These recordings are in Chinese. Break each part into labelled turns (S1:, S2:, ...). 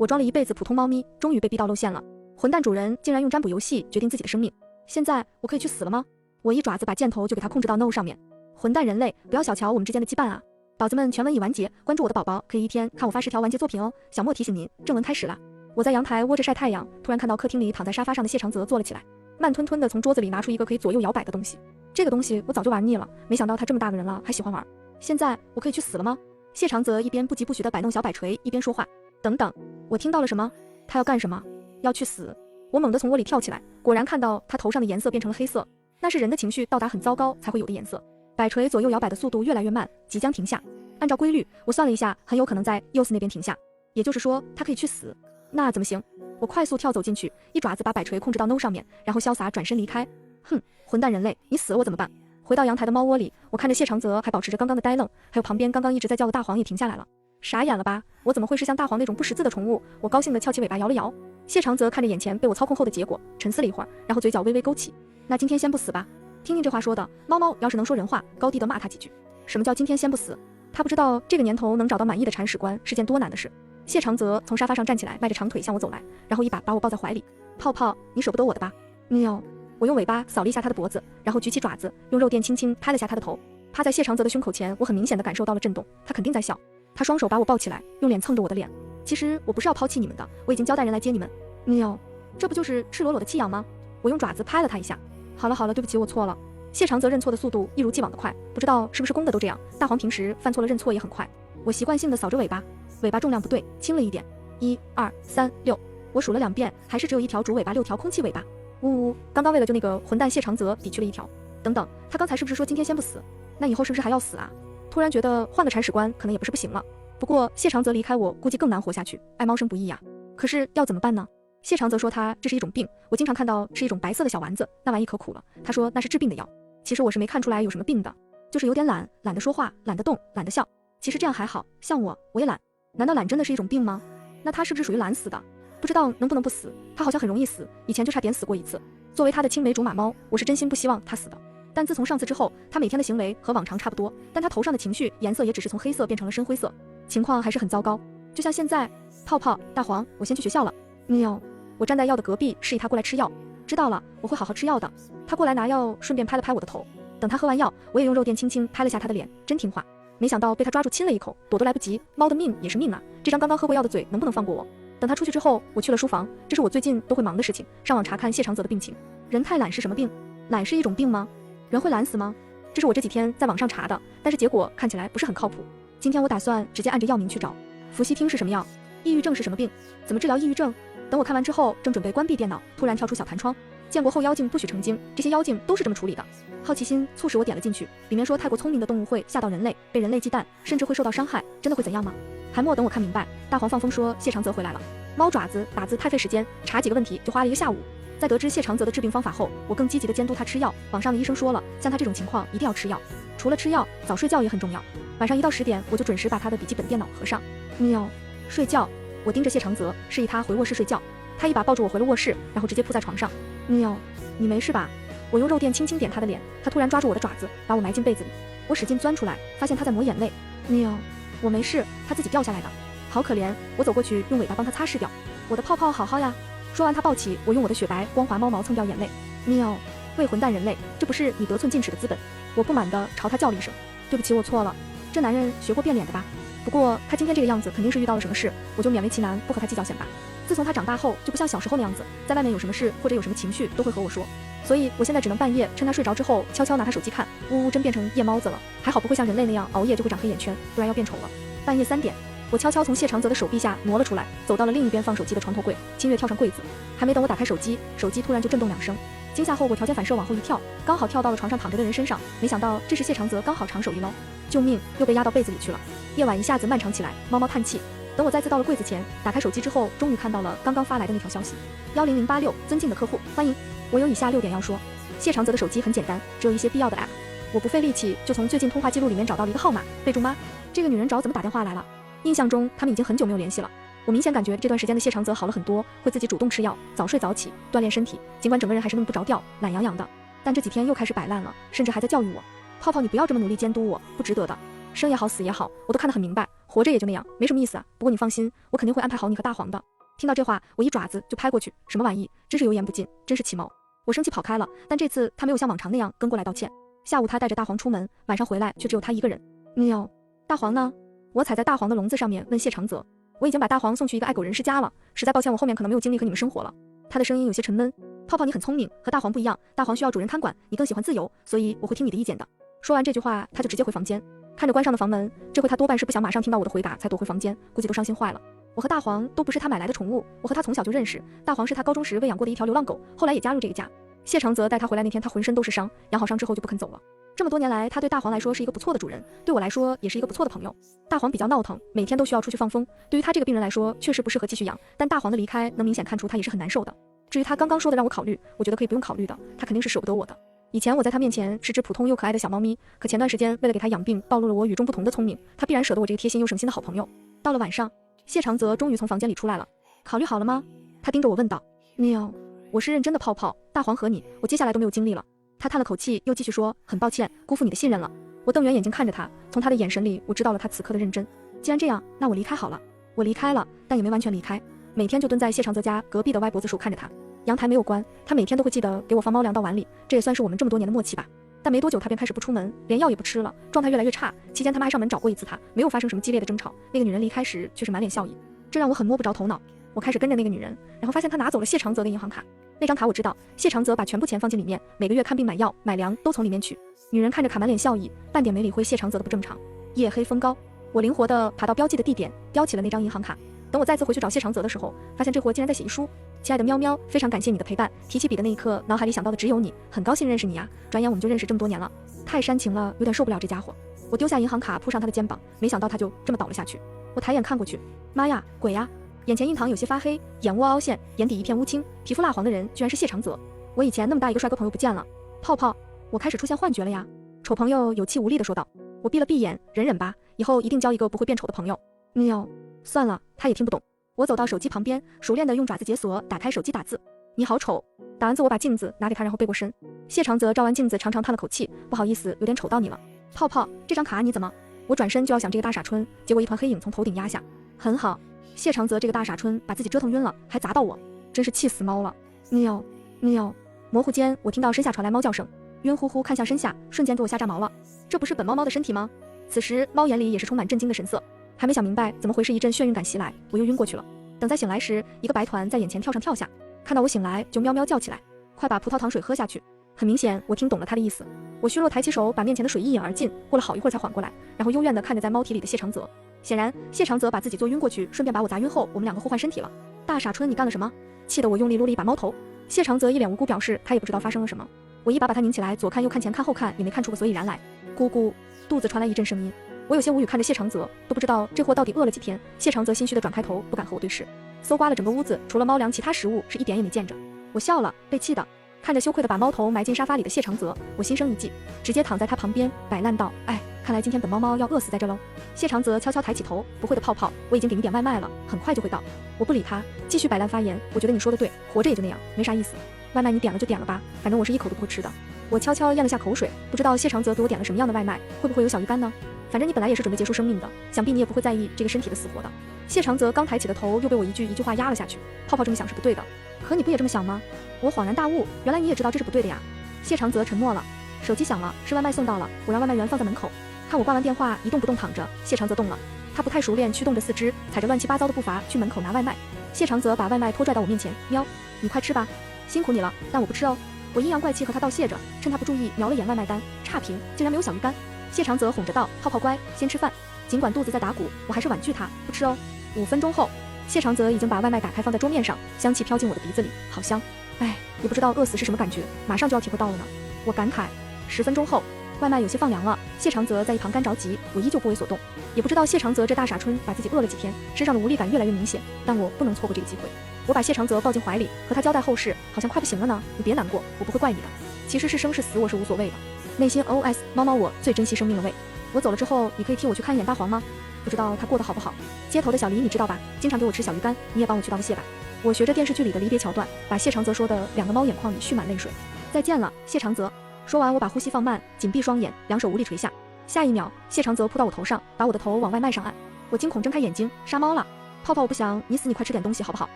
S1: 我装了一辈子普通猫咪，终于被逼到露馅了。混蛋主人竟然用占卜游戏决定自己的生命，现在我可以去死了吗？我一爪子把箭头就给他控制到 No 上面。混蛋人类，不要小瞧我们之间的羁绊啊！宝子们，全文已完结，关注我的宝宝可以一天看我发10条完结作品哦。小莫提醒您，正文开始了。我在阳台窝着晒太阳，突然看到客厅里躺在沙发上的谢长泽坐了起来，慢吞吞地从桌子里拿出一个可以左右摇摆的东西。这个东西我早就玩腻了，没想到他这么大个人了还喜欢玩。现在我可以去死了吗？谢长泽一边不疾不徐地摆弄小摆锤，一边说话。等等，我听到了什么？他要干什么？要去死！我猛地从窝里跳起来，果然看到他头上的颜色变成了黑色，那是人的情绪到达很糟糕才会有的颜色。摆锤左右摇摆的速度越来越慢，即将停下。按照规律，我算了一下，很有可能在 Yos 那边停下，也就是说他可以去死。那怎么行？我快速跳走进去，一爪子把摆锤控制到 No 上面，然后潇洒转身离开。哼，混蛋人类，你死了我怎么办？回到阳台的猫窝里，我看着谢长泽还保持着刚刚的呆愣，还有旁边刚刚一直在叫的大黄也停下来了。傻眼了吧？我怎么会是像大黄那种不识字的宠物？我高兴地翘起尾巴摇了摇。谢长泽看着眼前被我操控后的结果，沉思了一会儿，然后嘴角微微勾起。那今天先不死吧。听听这话说的，猫猫要是能说人话，高低地骂他几句。什么叫今天先不死？他不知道这个年头能找到满意的铲屎官是件多难的事。谢长泽从沙发上站起来，迈着长腿向我走来，然后一把把我抱在怀里。泡泡，你舍不得我的吧？喵！我用尾巴扫了一下他的脖子，然后举起爪子，用肉垫轻轻拍了下他的头。趴在谢长泽的胸口前，我很明显地感受到了震动，他肯定在笑。他双手把我抱起来，用脸蹭着我的脸。其实我不是要抛弃你们的，我已经交代人来接你们。喵！这不就是赤裸裸的弃养吗？我用爪子拍了他一下。好了好了，对不起，我错了。谢长泽认错的速度一如既往的快，不知道是不是公的都这样。大黄平时犯错了认错也很快。我习惯性的扫着尾巴，尾巴重量不对，轻了一点。1、2、3、6，我数了2遍，还是只有一条主尾巴，6条空气尾巴。呜呜，刚刚为了救那个混蛋谢长泽抵去了一条。等等，他刚才是不是说今天先不死？那以后是不是还要死啊？突然觉得换个铲屎官可能也不是不行了。不过谢长泽离开我，估计更难活下去，爱猫生不易呀。可是要怎么办呢？谢长泽说他这是一种病，我经常看到是一种白色的小丸子，那玩意可苦了。他说那是治病的药。其实我是没看出来有什么病的，就是有点懒，懒得说话，懒得动，懒得笑。其实这样还好，像我也懒。难道懒真的是一种病吗？那他是不是属于懒死的？不知道能不能不死，他好像很容易死，以前就差点死过一次。作为他的青梅竹马猫，我是真心不希望他死的。但自从上次之后，他每天的行为和往常差不多，但他头上的情绪颜色也只是从黑色变成了深灰色，情况还是很糟糕。就像现在，泡泡、大黄，我先去学校了。喵！我站在药的隔壁，示意他过来吃药。知道了，我会好好吃药的。他过来拿药，顺便拍了拍我的头。等他喝完药，我也用肉垫轻轻拍了下他的脸，真听话。没想到被他抓住亲了一口，躲都来不及。猫的命也是命啊，这张刚刚喝过药的嘴能不能放过我？等他出去之后，我去了书房，这是我最近都会忙的事情，上网查看谢长泽的病情。人太懒是什么病？懒是一种病吗？人会懒死吗？这是我这几天在网上查的，但是结果看起来不是很靠谱。今天我打算直接按着药名去找。伏羲听是什么药？抑郁症是什么病？怎么治疗抑郁症？等我看完之后，正准备关闭电脑，突然跳出小弹窗。建国后妖精不许成精，这些妖精都是这么处理的。好奇心促使我点了进去，里面说太过聪明的动物会吓到人类，被人类忌惮，甚至会受到伤害，真的会怎样吗？还莫等我看明白，大黄放风说谢长泽回来了。猫爪子打字太费时间，查几个问题就花了1个下午。在得知谢长泽的治病方法后，我更积极地监督他吃药。网上的医生说了，像他这种情况一定要吃药，除了吃药，早睡觉也很重要。晚上1到10点，我就准时把他的笔记本电脑合上。喵，睡觉。我盯着谢长泽，示意他回卧室睡觉。他一把抱住我回了卧室，然后直接扑在床上。喵，你没事吧？我用肉垫轻轻点他的脸，他突然抓住我的爪子，把我埋进被子里。我使劲钻出来，发现他在抹眼泪。喵，我没事，他自己掉下来的，好可怜。我走过去，用尾巴帮他擦拭掉。我的泡泡好好呀。说完他抱起我，用我的雪白光滑猫毛蹭掉眼泪。喵，喂混蛋人类，这不是你得寸进尺的资本。我不满地朝他叫了一声，对不起，我错了。这男人学过变脸的吧？不过他今天这个样子肯定是遇到了什么事，我就勉为其难不和他计较先吧。自从他长大后就不像小时候那样子，在外面有什么事或者有什么情绪都会和我说，所以我现在只能半夜趁他睡着之后悄悄拿他手机看。呜呜，真变成夜猫子了。还好不会像人类那样熬夜就会长黑眼圈，不然要变丑了。半夜3点，我悄悄从谢长泽的手臂下挪了出来，走到了另一边放手机的床头柜，轻跃跳上柜子。还没等我打开手机，手机突然就震动2声。惊吓后我条件反射往后一跳，刚好跳到了床上躺着的人身上，没想到这是谢长泽刚好长手一捞，救命，又被压到被子里去了。夜晚一下子漫长起来，猫猫叹气。等我再次到了柜子前，打开手机之后，终于看到了刚刚发来的那条消息：10086，尊敬的客户，欢迎。我有以下6点要说。谢长泽的手机很简单，只有一些必要的 app。我不费力气就从最近通话记录里面找到了一个号码，备注妈。这个女人找怎么打电话来了？印象中他们已经很久没有联系了。我明显感觉这段时间的谢长泽好了很多，会自己主动吃药，早睡早起，锻炼身体。尽管整个人还是弄不着调，懒洋洋的，但这几天又开始摆烂了，甚至还在教育我：泡泡，你不要这么努力监督我，不值得的。生也好，死也好，我都看得很明白。活着也就那样，没什么意思啊。不过你放心，我肯定会安排好你和大黄的。听到这话，我一爪子就拍过去，什么玩意，真是油盐不进，真是起毛。我生气跑开了，但这次他没有像往常那样跟过来道歉。下午他带着大黄出门，晚上回来却只有他一个人。喵，大黄呢？我踩在大黄的笼子上面问谢长泽。我已经把大黄送去一个爱狗人士家了，实在抱歉，我后面可能没有精力和你们生活了。他的声音有些沉闷。泡泡，你很聪明，和大黄不一样，大黄需要主人看管，你更喜欢自由，所以我会听你的意见的。说完这句话，他就直接回房间。看着关上的房门，这回他多半是不想马上听到我的回答才躲回房间，估计都伤心坏了。我和大黄都不是他买来的宠物，我和他从小就认识，大黄是他高中时喂养过的一条流浪狗，后来也加入这个家。谢长泽带他回来那天，他浑身都是伤，养好伤之后就不肯走了。这么多年来，他对大黄来说是一个不错的主人，对我来说也是一个不错的朋友。大黄比较闹腾，每天都需要出去放风，对于他这个病人来说确实不适合继续养，但大黄的离开能明显看出他也是很难受的。至于他刚刚说的让我考虑，我觉得可以不用考虑的，他肯定是舍不得我的。以前我在他面前是只普通又可爱的小猫咪，可前段时间为了给他养病，暴露了我与众不同的聪明，他必然舍得我这个贴心又省心的好朋友。到了晚上，谢长泽终于从房间里出来了。考虑好了吗？他盯着我问道。喵，我是认真的，泡泡，大黄和你，我接下来都没有精力了。他叹了口气，又继续说，很抱歉，辜负你的信任了。我瞪圆眼睛看着他，从他的眼神里，我知道了他此刻的认真。既然这样，那我离开好了。我离开了，但也没完全离开，每天就蹲在谢长泽家隔壁的歪脖子树看着他。阳台没有关，他每天都会记得给我放猫粮到碗里，这也算是我们这么多年的默契吧。但没多久他便开始不出门，连药也不吃了，状态越来越差。期间他妈还上门找过一次他，没有发生什么激烈的争吵。那个女人离开时却是满脸笑意，这让我很摸不着头脑。我开始跟着那个女人，然后发现她拿走了谢长泽的银行卡。那张卡我知道，谢长泽把全部钱放进里面，每个月看病买药买粮都从里面取。女人看着卡满脸笑意，半点没理会谢长泽的不正常。夜黑风高，我灵活地爬到标记的地点，标起了那张银行卡。等我再次回去找谢长泽的时候，发现这货竟然在写遗书。亲爱的喵喵，非常感谢你的陪伴。提起笔的那一刻，脑海里想到的只有你，很高兴认识你呀。转眼我们就认识这么多年了，太煽情了，有点受不了这家伙。我丢下银行卡，扑上他的肩膀，没想到他就这么倒了下去。我抬眼看过去，妈呀，鬼呀！眼前印堂有些发黑，眼窝凹陷，眼底一片乌青，皮肤蜡黄的人居然是谢长泽。我以前那么大一个帅哥朋友不见了。泡泡，我开始出现幻觉了呀。丑朋友有气无力地说道。我闭了闭眼，忍忍吧，以后一定交一个不会变丑的朋友。喵，算了，他也听不懂。我走到手机旁边，熟练地用爪子解锁，打开手机打字。你好丑。打完字我把镜子拿给他，然后背过身。谢长泽照完镜子长长叹了口气，不好意思，有点丑到你了。泡泡，这张卡你怎么？我转身就要想这个大傻春，结果一团黑影从头顶压下。很好，谢长泽这个大傻春把自己折腾晕了，还砸到我，真是气死猫了。喵喵，模糊间我听到身下传来猫叫声，晕乎乎看向身下，瞬间给我吓炸毛了。这不是本猫猫的身体吗？此时猫眼里也是充满震惊的神色，还没想明白怎么回事，一阵眩晕感袭来，我又晕过去了。等再醒来时，一个白团在眼前跳上跳下，看到我醒来就喵喵叫起来，快把葡萄糖水喝下去。很明显我听懂了他的意思，我虚弱抬起手把面前的水一饮而尽，过了好一会儿才缓过来，然后幽怨地看着在猫体里的谢长泽。显然谢长泽把自己坐晕过去，顺便把我砸晕后，我们两个互换身体了。大傻春，你干了什么？气得我用力撸了一把猫头。谢长泽一脸无辜，表示他也不知道发生了什么。我一把把他拧起来，左看右看前看后看，也没看出个所以然来。咕咕，肚子传来一阵声音。我有些无语看着谢长泽，都不知道这货到底饿了几天。谢长泽心虚地转开头，不敢和我对视。搜刮了整个屋子，除了猫粮，其他食物是一点也没见着。我笑了，被气的看着羞愧地把猫头埋进沙发里的谢长泽，我心生一计，直接躺在他旁边摆烂道：哎，看来今天本猫猫要饿死在这喽。谢长泽悄悄抬起头，不会的泡泡，我已经给你点外卖了，很快就会到。我不理他，继续摆烂发言，我觉得你说的对，活着也就那样，没啥意思。外卖你点了就点了吧，反正我是一口都不会吃的。我悄悄咽了下口水，不知道谢长泽给我点了什么样的外卖，会不会有小鱼干呢？反正你本来也是准备结束生命的，想必你也不会在意这个身体的死活的。谢长泽刚抬起的头又被我一句话压了下去。泡泡这么想是不对的，可你不也这么想吗？我恍然大悟，原来你也知道这是不对的呀。谢长泽沉默了，手机响了，是外卖送到了，我让外卖员放在门口。看我挂完电话一动不动躺着，谢长泽动了，他不太熟练，驱动着四肢，踩着乱七八糟的步伐去门口拿外卖。谢长泽把外卖拖拽到我面前，喵，你快吃吧，辛苦你了，但我不吃哦。我阴阳怪气和他道谢着，趁他不注意瞄了眼外卖单，差评，竟然没有小鱼干。谢长泽哄着道：泡泡乖，先吃饭。尽管肚子在打鼓，我还是婉拒他，不吃哦。5分钟后，谢长泽已经把外卖打开放在桌面上，香气飘进我的鼻子里，好香。哎，也不知道饿死是什么感觉，马上就要体会到了呢。我感慨。10分钟后，外卖有些放凉了，谢长泽在一旁干着急，我依旧不为所动。也不知道谢长泽这大傻春把自己饿了几天，身上的无力感越来越明显，但我不能错过这个机会。我把谢长泽抱进怀里，和他交代后事，好像快不行了呢。你别难过，我不会怪你的。其实是生是死我是无所谓的。内心 OS： 猫猫我最珍惜生命了喂。我走了之后，你可以替我去看一眼大黄吗？不知道他过得好不好。街头的小黎你知道吧？经常给我吃小鱼干，你也帮我去道个谢吧。我学着电视剧里的离别桥段，把谢长泽说的2个猫眼眶里蓄满泪水。再见了，谢长泽。说完，我把呼吸放慢，紧闭双眼，两手无力垂下。下一秒，谢长泽扑到我头上，把我的头往外卖上按。我惊恐睁开眼睛，杀猫了！泡泡，我不想你死，你快吃点东西好不好？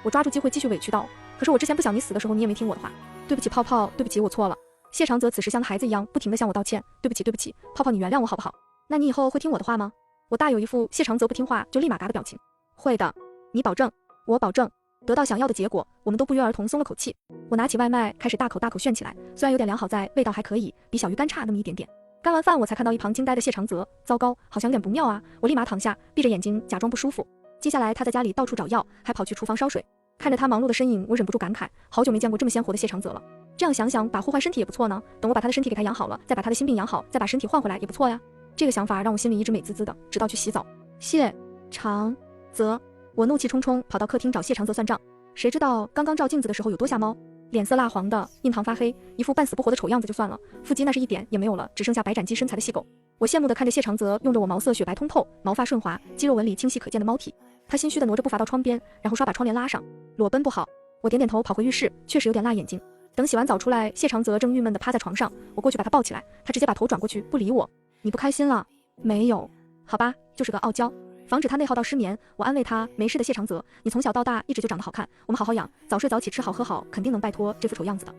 S1: 我抓住机会继续委屈道，可是我之前不想你死的时候，你也没听我的话。对不起，泡泡，对不起，我错了。谢长泽此时像孩子一样不停地向我道歉，对不起，对不起，泡泡，你原谅我好不好？那你以后会听我的话吗？我大有一副谢长泽不听话就立马嘎的表情。会的，你保证？我保证。得到想要的结果，我们都不约而同松了口气。我拿起外卖，开始大口大口炫起来，虽然有点凉，好在味道还可以，比小鱼干差那么一点点。干完饭，我才看到一旁惊呆的谢长泽，糟糕，好像有点不妙啊！我立马躺下，闭着眼睛假装不舒服。接下来他在家里到处找药，还跑去厨房烧水。看着他忙碌的身影，我忍不住感慨，好久没见过这么鲜活的谢长泽了。这样想想，把祸患身体也不错呢。等我把他的身体给他养好了，再把他的心病养好，再把身体换回来也不错呀。这个想法让我心里一直美滋滋的，直到去洗澡。谢长泽，我怒气冲冲跑到客厅找谢长泽算账。谁知道刚刚照镜子的时候有多吓猫，脸色蜡黄的，印堂发黑，一副半死不活的丑样子就算了，腹肌那是一点也没有了，只剩下白斩鸡身材的细狗。我羡慕地看着谢长泽用着我毛色雪白通透、毛发顺滑、肌肉纹理清晰可见的猫体，他心虚地挪着步伐到窗边，然后刷把窗帘拉上，裸奔不好。我点点头，跑回浴室，确实有点辣眼睛。等洗完澡出来，谢长泽正郁闷地趴在床上，我过去把他抱起来，他直接把头转过去不理我。你不开心了？没有。好吧，就是个傲娇。防止他内耗到失眠，我安慰他，没事的谢长泽，你从小到大一直就长得好看，我们好好养，早睡早起，吃好喝好，肯定能摆脱这副丑样子的。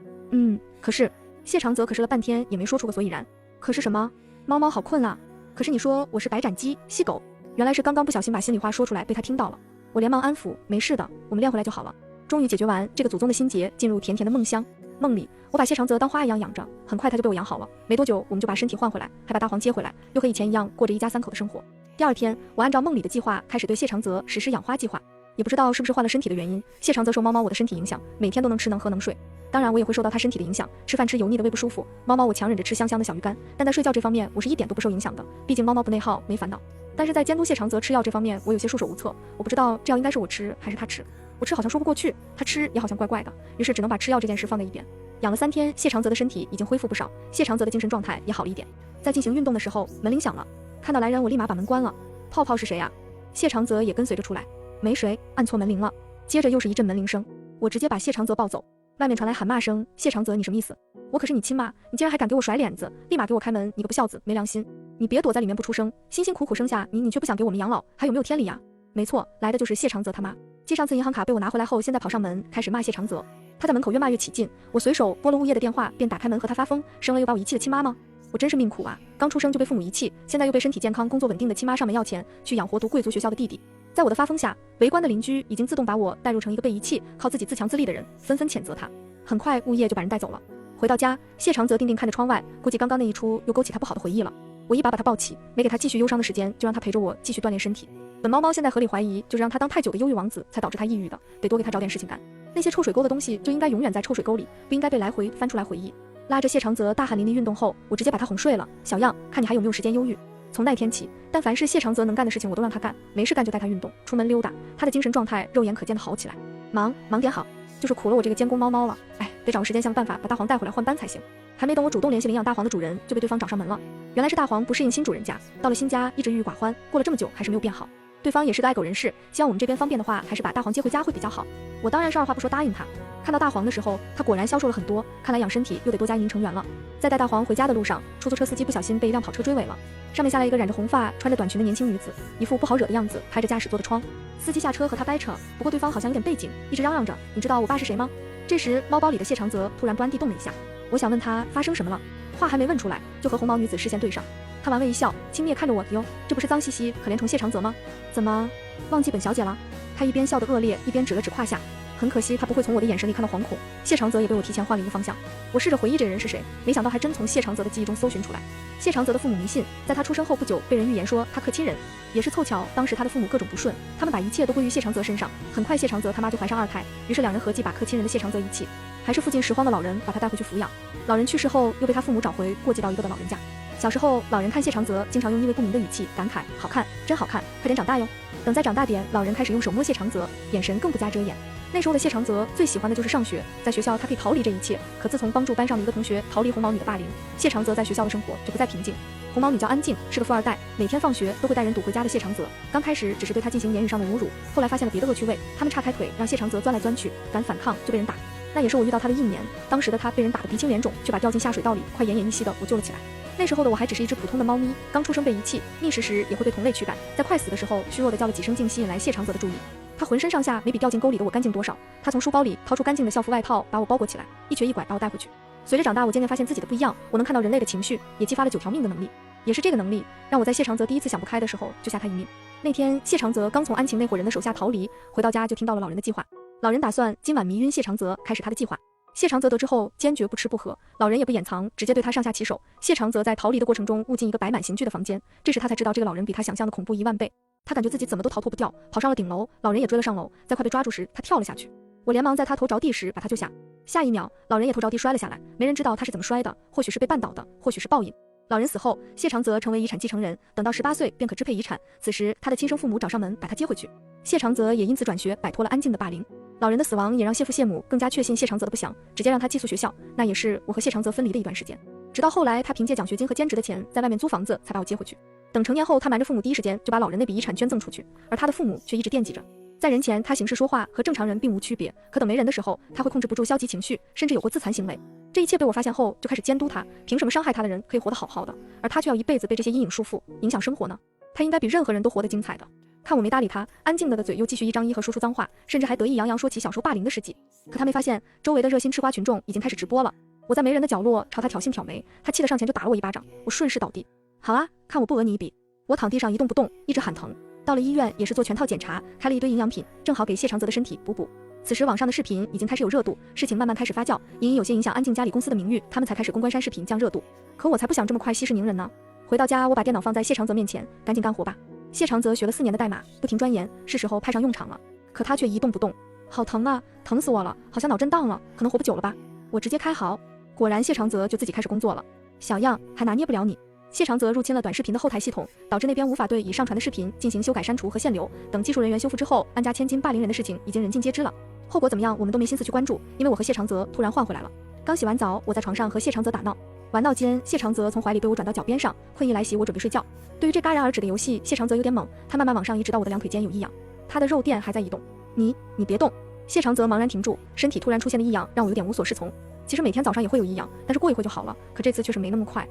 S1: 可是谢长泽可是了半天也没说出个所以然。可是什么？猫猫好困啊。可是你说我是白斩鸡、细狗，原来是刚刚不小心把心里话说出来被他听到了。我连忙安抚，没事的，我们练回来就好了。终于解决完这个祖宗的心结，进入甜甜的梦乡。梦里我把谢长泽当花一样养着，很快他就被我养好了，没多久我们就把身体换回来，还把大黄接回来，又和以前一样过着一家三口的生活。第二天，我按照梦里的计划开始对谢长泽实施养花计划。也不知道是不是换了身体的原因，谢长泽受猫猫我的身体影响，每天都能吃能喝能睡。当然我也会受到他身体的影响，吃饭吃油腻的胃不舒服，猫猫我强忍着吃香香的小鱼干，但在睡觉这方面我是一点都不受影响的，毕竟猫猫不内耗没烦恼。但是在监督谢长泽吃药这方面我有些束手无策，我不知道这药应该是我吃还是他吃，我吃好像说不过去，他吃也好像怪怪的，于是只能把吃药这件事放在一边。养了3天，谢长泽的身体已经恢复不少，谢长泽的精神状态也好了一点。在进行运动的时候，门铃响了，看到来人我立马把门关了。泡泡是谁啊？谢长泽也跟随着出来。没谁，按错门铃了。接着又是一阵门铃声，我直接把谢长泽抱走。外面传来喊骂声，谢长泽你什么意思？我可是你亲妈，你竟然还敢给我甩脸子，立马给我开门，你个不孝子，没良心。你别躲在里面不出声，辛辛苦苦生下你，你却不想给我们养老，还有没有天理呀？没错，来的就是谢长泽他妈。继上次银行卡被我拿回来后，现在跑上门开始骂谢长泽。他在门口越骂越起劲，我随手拨了物业的电话，便打开门和他发疯，生了又把我遗弃的亲妈吗？我真是命苦啊，刚出生就被父母遗弃，现在又被身体健康工作稳定的亲妈上门要钱去养活读贵族学校的弟弟。在我的发疯下，围观的邻居已经自动把我带入成一个被遗弃靠自己自强自立的人，纷纷谴责他。很快物业就把人带走了。回到家，谢长泽定定看着窗外，估计刚刚那一出又勾起他不好的回忆了。我一把把他抱起，没给他继续忧伤的时间，就让他陪着我继续锻炼身体。本猫猫现在合理怀疑，就是让他当太久的忧郁王子才导致他抑郁的，得多给他找点事情干。那些臭水沟的东西就应该永远在臭水沟里，不应该被来回翻出来回忆。拉着谢长泽大汗淋漓运动后，我直接把他哄睡了。小样，看你还有没有时间忧郁。从那天起，但凡是谢长泽能干的事情我都让他干，没事干就带他运动，出门溜达，他的精神状态肉眼可见的好起来。忙点好，就是苦了我这个监工猫猫了。得找个时间想个办法把大黄带回来换班才行。还没等我主动联系领养大黄的主人，就被对方找上门了。原来是大黄不适应新主人家，到了新家一直郁郁寡欢，过了这么久还是没有变好。对方也是个爱狗人士，希望我们这边方便的话，还是把大黄接回家会比较好。我当然是二话不说答应他。看到大黄的时候，他果然消瘦了很多，看来养身体又得多加一名成员了。在带大黄回家的路上，出租车司机不小心被一辆跑车追尾了，上面下来一个染着红发、穿着短裙的年轻女子，一副不好惹的样子，拍着驾驶座的窗。司机下车和他掰扯，不过对方好像有点背景，一直嚷嚷着：“你知道我爸是谁吗？”这时，猫包里的谢长泽突然不安地动了一下。我想问他发生什么了，话还没问出来，就和红毛女子视线对上。他玩味一笑，轻蔑看着我：“哟，这不是脏兮兮可怜虫谢长泽吗？怎么忘记本小姐了？”他一边笑得恶劣，一边指了指胯下。很可惜，他不会从我的眼神里看到惶恐。谢长泽也被我提前换了一个方向。我试着回忆这人是谁，没想到还真从谢长泽的记忆中搜寻出来。谢长泽的父母迷信，在他出生后不久，被人预言说他克亲人。也是凑巧，当时他的父母各种不顺，他们把一切都归于谢长泽身上。很快，谢长泽他妈就怀上2胎，于是两人合计把克亲人的谢长泽遗弃。还是附近拾荒的老人把他带回去抚养。老人去世后，又被他父母找回过继到一个的老人家。小时候，老人看谢长泽，经常用意味不明的语气感慨：“好看，真好看，快点长大哟。”等再长大点，老人开始用手摸谢长泽，眼神更不加遮掩。那时候的谢长泽最喜欢的就是上学，在学校他可以逃离这一切。可自从帮助班上的一个同学逃离红毛女的霸凌，谢长泽在学校的生活就不再平静。红毛女叫安静，是个富二代，每天放学都会带人堵回家的谢长泽。刚开始只是对他进行言语上的侮辱，后来发现了别的恶趣味，他们岔开腿让谢长泽钻来钻去，敢反抗就被人打。那也是我遇到他的1年，当时的他被人打得鼻青脸肿，却把掉进下水道里快奄奄一息的我救了起来。那时候的我还只是一只普通的猫咪，刚出生被遗弃，觅食时也会对同类驱赶，在快死的时候虚弱的叫了几声，竟吸引来谢长泽的注意。他浑身上下没比掉进沟里的我干净多少，他从书包里掏出干净的校服外套，把我包裹起来，一瘸一拐把我带回去。随着长大，我渐渐发现自己的不一样，我能看到人类的情绪，也激发了9条命的能力。也是这个能力，让我在谢长泽第一次想不开的时候救下他一命。那天谢长泽刚从安晴那伙人的手下逃离，回到家就听到了老人的计划。老人打算今晚迷晕谢长泽，开始他的计划。谢长泽得知后坚决不吃不喝，老人也不掩藏，直接对他上下其手。谢长泽在逃离的过程中误进一个摆满刑具的房间，这时他才知道这个老人比他想象的恐怖10000倍。他感觉自己怎么都逃脱不掉，跑上了顶楼，老人也追了上楼，在快被抓住时他跳了下去。我连忙在他头着地时把他救下，下一秒老人也头着地摔了下来，没人知道他是怎么摔的，或许是被绊倒的，或许是报应。老人死后，谢长泽成为遗产继承人，等到18岁便可支配遗产。此时他的亲生父母找上门把他接回去，谢长泽也因此转学，摆脱了安静的霸凌。老人的死亡也让谢父谢母更加确信谢长泽的不祥，直接让他寄宿学校，那也是我和谢长泽分离的一段时间。直到后来他凭借奖学金和兼职的钱在外面租房子才把我接回去。等成年后，他瞒着父母第一时间就把老人那笔遗产捐赠出去，而他的父母却一直惦记着。在人前他行事说话和正常人并无区别，可等没人的时候他会控制不住消极情绪，甚至有过自残行为。这一切被我发现后就开始监督他，凭什么伤害他的人可以活得好好的，而他却要一辈子被这些阴影束缚影响生活呢？他应该比任何人都活得精彩的。看我没搭理他，安静的嘴又继续一张一和说出脏话，甚至还得意洋洋说起小时候霸凌的事迹。可他没发现周围的热心吃瓜群众已经开始直播了。我在没人的角落朝他挑衅挑眉，他气得上前就打了我一巴掌，我顺势倒地。好啊，看我不讹你一笔。我躺地上一动不动，一直喊疼。到了医院也是做全套检查，开了一堆营养品，正好给谢长泽的身体补补。此时网上的视频已经开始有热度，事情慢慢开始发酵，隐隐有些影响安静家里公司的名誉，他们才开始公关删视频降热度。可我才不想这么快息事宁人呢。回到家，我把电脑放在谢长泽面前，赶紧干活吧。谢长泽学了4年的代码，不停钻研，是时候派上用场了。可他却一动不动，好疼啊，疼死我了，好像脑震荡了，可能活不久了吧。我直接开好，果然谢长泽就自己开始工作了。小样，还拿捏不了你。谢长泽入侵了短视频的后台系统，导致那边无法对已上传的视频进行修改删除和限流。等技术人员修复之后，安家千金霸凌人的事情已经人尽皆知了。后果怎么样我们都没心思去关注，因为我和谢长泽突然换回来了。刚洗完澡，我在床上和谢长泽打闹，玩闹间谢长泽从怀里被我转到脚边上，困意来袭，我准备睡觉。对于这戛然而止的游戏，谢长泽有点猛，他慢慢往上移，直到我的2腿间有异样，他的肉垫还在移动。你别动。谢长泽茫然停住，身体突然出现了异样，让我有点无所适从。其实每天早上也会有异样，但是过一会就好了，可这次却是没那么快。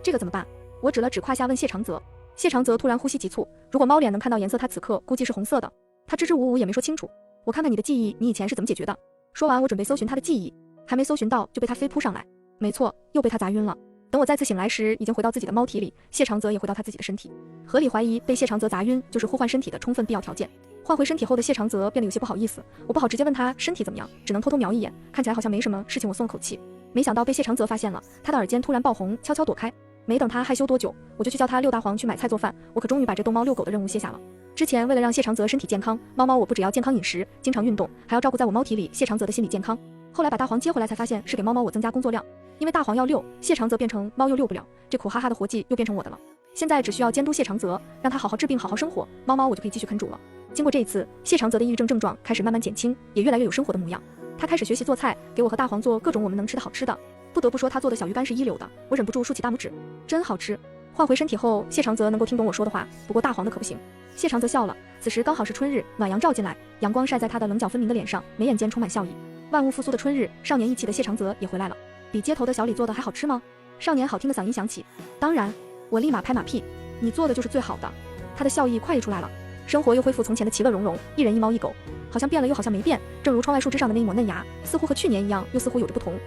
S1: 这个怎么办？我指了指胯下问谢长泽。谢长泽突然呼吸急促，如果猫脸能看到颜色，他此刻估计是红色的。他支支吾吾也没说清楚。我看看你的记忆，你以前是怎么解决的？说完，我准备搜寻他的记忆，还没搜寻到就被他飞扑上来。没错，又被他砸晕了。等我再次醒来时，已经回到自己的猫体里，谢长泽也回到他自己的身体。合理怀疑被谢长泽砸晕就是互换身体的充分必要条件。换回身体后的谢长泽变得有些不好意思，我不好直接问他身体怎么样，只能偷偷瞄一眼，看起来好像没什么事情，我松了口气。没想到被谢长泽发现了，他的耳尖突然爆红，悄悄躲开。没等他害羞多久，我就去叫他遛大黄去买菜做饭，我可终于把这逗猫遛狗的任务卸下了。之前为了让谢长泽身体健康，猫我不只要健康饮食，经常运动，还要照顾在我猫体里谢长泽的心理健康。后来把大黄接回来才发现是给猫我增加工作量，因为大黄要遛，谢长泽变成猫又遛不了，这苦哈哈的活计又变成我的了。现在只需要监督谢长泽，让他好好治病好好生活，猫我就可以继续啃煮了。经过这一次，谢长泽的抑郁症症状开始慢慢减轻，也越来越有生活的模样。他开始学习做菜，给我和大黄做各种我们能吃的好吃的。不得不说他做的小鱼干是一流的，我忍不住竖起大拇指，真好吃。换回身体后，谢长泽能够听懂我说的话，不过大黄的可不行。谢长泽笑了，此时刚好是春日，暖阳照进来，阳光晒在他的棱角分明的脸上，眉眼间充满笑意。万物复苏的春日，少年意气的谢长泽也回来了。比街头的小李做的还好吃吗？少年好听的嗓音响起。当然。我立马拍马屁，你做的就是最好的。他的笑意快溢出来了，生活又恢复从前的其乐融融，一人一猫一狗，好像变了又好像没变，正如窗外树枝上的那一抹嫩芽，似乎和去年一样，又似乎有着不同。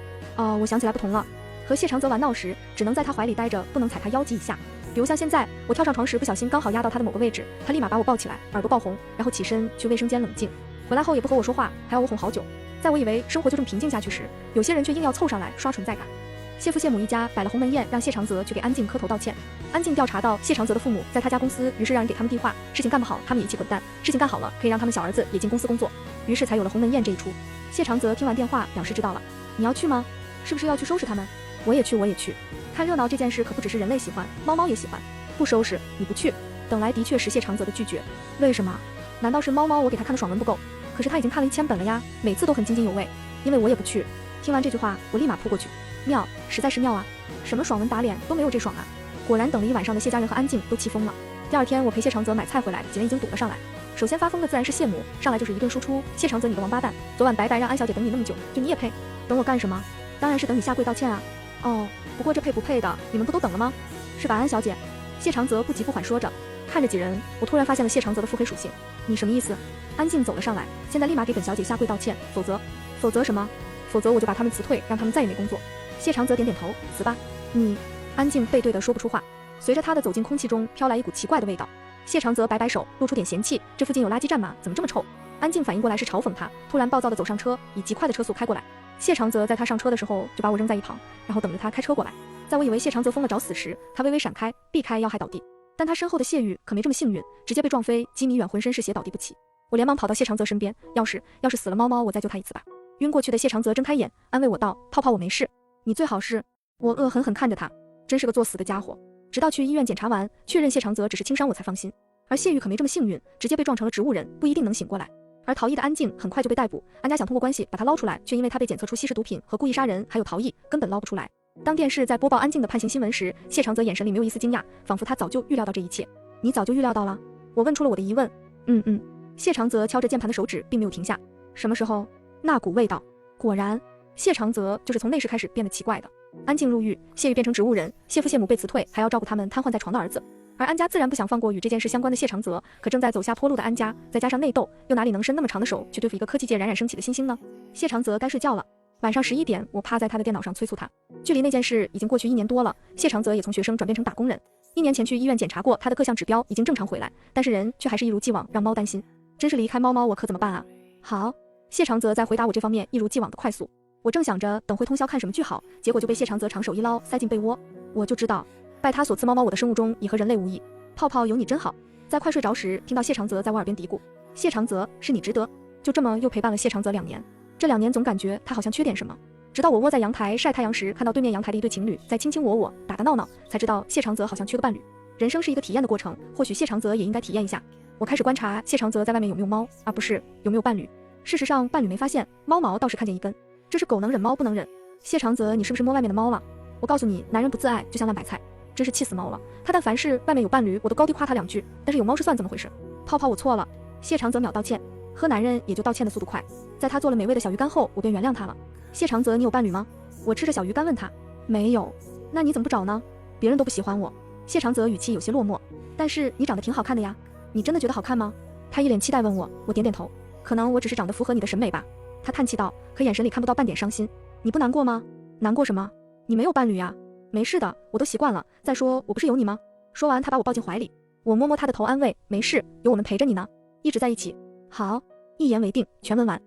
S1: 我想起来不同了，和谢长泽玩闹时，只能在他怀里待着，不能踩他腰脊以下。比如像现在，我跳上床时不小心刚好压到他的某个位置，他立马把我抱起来，耳朵爆红，然后起身去卫生间冷静。回来后也不和我说话，还要我哄好久。在我以为生活就这么平静下去时，有些人却硬要凑上来刷存在感。谢父谢母一家摆了鸿门宴，让谢长泽去给安静磕头道歉。安静调查到谢长泽的父母在他家公司，于是让人给他们递话，事情干不好他们也一起滚蛋，事情干好了可以让他们小儿子也进公司工作，于是才有了鸿门宴这一出。谢长泽听完电话表示知道了。你要去吗？是不是要去收拾他们？我也去。看热闹这件事可不只是人类喜欢，猫也喜欢。不收拾你不去，等来的确是谢长泽的拒绝。为什么？难道是猫我给他看的爽文不够？可是他已经看了1000本了呀，每次都很津津有味。因为我也不去。听完这句话我立马扑过去，妙，实在是妙啊，什么爽文打脸都没有这爽啊。果然等了一晚上的谢家人和安静都气疯了。第二天我陪谢长泽买菜回来，姐妹已经堵了上来。首先发疯的自然是谢母，上来就是一顿输出。谢长泽，你个王八蛋，昨晚白白让安小姐等你那么久，就你也配？等我干什么？当然是等你下跪道歉啊。哦，不过这配不配的，你们不都等了吗？是吧，安小姐？谢长泽不急不缓说着。看着几人，我突然发现了谢长泽的腹黑属性。你什么意思？安静走了上来，现在立马给本小姐下跪道歉，否则什么？否则我就把他们辞退，让他们再也没工作。谢长泽点点头，辞吧。你。安静背对的说不出话。随着他的走进，空气中飘来一股奇怪的味道。谢长泽摆摆手，露出点嫌弃，这附近有垃圾站吗？怎么这么臭？安静反应过来是嘲讽他，突然暴躁地走上车，以极快的车速开过来。谢长泽在他上车的时候就把我扔在一旁，然后等着他开车过来。在我以为谢长泽疯了找死时，他微微闪开，避开要害倒地。但他身后的谢玉可没这么幸运，直接被撞飞几米远，浑身是血倒地不起。我连忙跑到谢长泽身边，要是死了猫猫，我再救他一次吧。晕过去的谢长泽睁开眼，安慰我道：泡泡，我没事，你最好是……我恶狠狠看着他，真是个作死的家伙。直到去医院检查完，确认谢长泽只是轻伤，我才放心。而谢玉可没这么幸运，直接被撞成了植物人，不一定能醒过来。而逃逸的安静很快就被逮捕，安家想通过关系把他捞出来，却因为他被检测出吸食毒品和故意杀人，还有逃逸，根本捞不出来。当电视在播报安静的判刑新闻时，谢长泽眼神里没有一丝惊讶，仿佛他早就预料到这一切。你早就预料到了？我问出了我的疑问。谢长泽敲着键盘的手指并没有停下。什么时候？那股味道，果然，谢长泽就是从那时开始变得奇怪的。安静入狱，谢玉变成植物人，谢父谢母被辞退，还要照顾他们瘫痪在床的儿子。而安家自然不想放过与这件事相关的谢长泽，可正在走下坡路的安家，再加上内斗，又哪里能伸那么长的手去对付一个科技界冉冉升起的新星呢？谢长泽该睡觉了。晚上11点，我趴在他的电脑上催促他。距离那件事已经过去1年多了，谢长泽也从学生转变成打工人。1年前去医院检查过，他的各项指标已经正常回来，但是人却还是一如既往让猫担心。真是离开猫猫我可怎么办啊？好，谢长泽在回答我这方面一如既往的快速。我正想着等会通宵看什么剧好，结果就被谢长泽长手一捞塞进被窝。我就知道，拜他所赐，猫猫我的生物钟已和人类无异。泡泡有你真好。在快睡着时，听到谢长泽在我耳边嘀咕：谢长泽，是你值得。就这么又陪伴了谢长泽2年。这2年总感觉他好像缺点什么，直到我窝在阳台晒太阳时，看到对面阳台的一对情侣在卿卿我打打闹闹，才知道谢长泽好像缺个伴侣。人生是一个体验的过程，或许谢长泽也应该体验一下。我开始观察谢长泽在外面有没有猫，而不是有没有伴侣。事实上伴侣没发现，猫毛倒是看见一根。这是狗能忍猫不能忍。谢长泽，你是不是摸外面的猫了？我告诉你，男人不自爱就像烂白菜，真是气死猫了。他但凡是外面有伴侣，我都高低夸他2句，但是有猫是算怎么回事？泡泡，我错了。谢长泽秒道歉，喝男人也就道歉的速度快。在他做了美味的小鱼干后，我便原谅他了。谢长泽，你有伴侣吗？我吃着小鱼干问他。没有。那你怎么不找呢？别人都不喜欢我。谢长泽语气有些落寞。但是你长得挺好看的呀，你真的觉得好看吗？他一脸期待问我，我点点头。可能我只是长得符合你的审美吧。他叹气道，可眼神里看不到半点伤心。你不难过吗？难过什么？你没有伴侣呀。没事的，我都习惯了。再说我不是有你吗？说完他把我抱进怀里，我摸摸他的头安慰，没事，有我们陪着你呢，一直在一起。好，一言为定，全文完。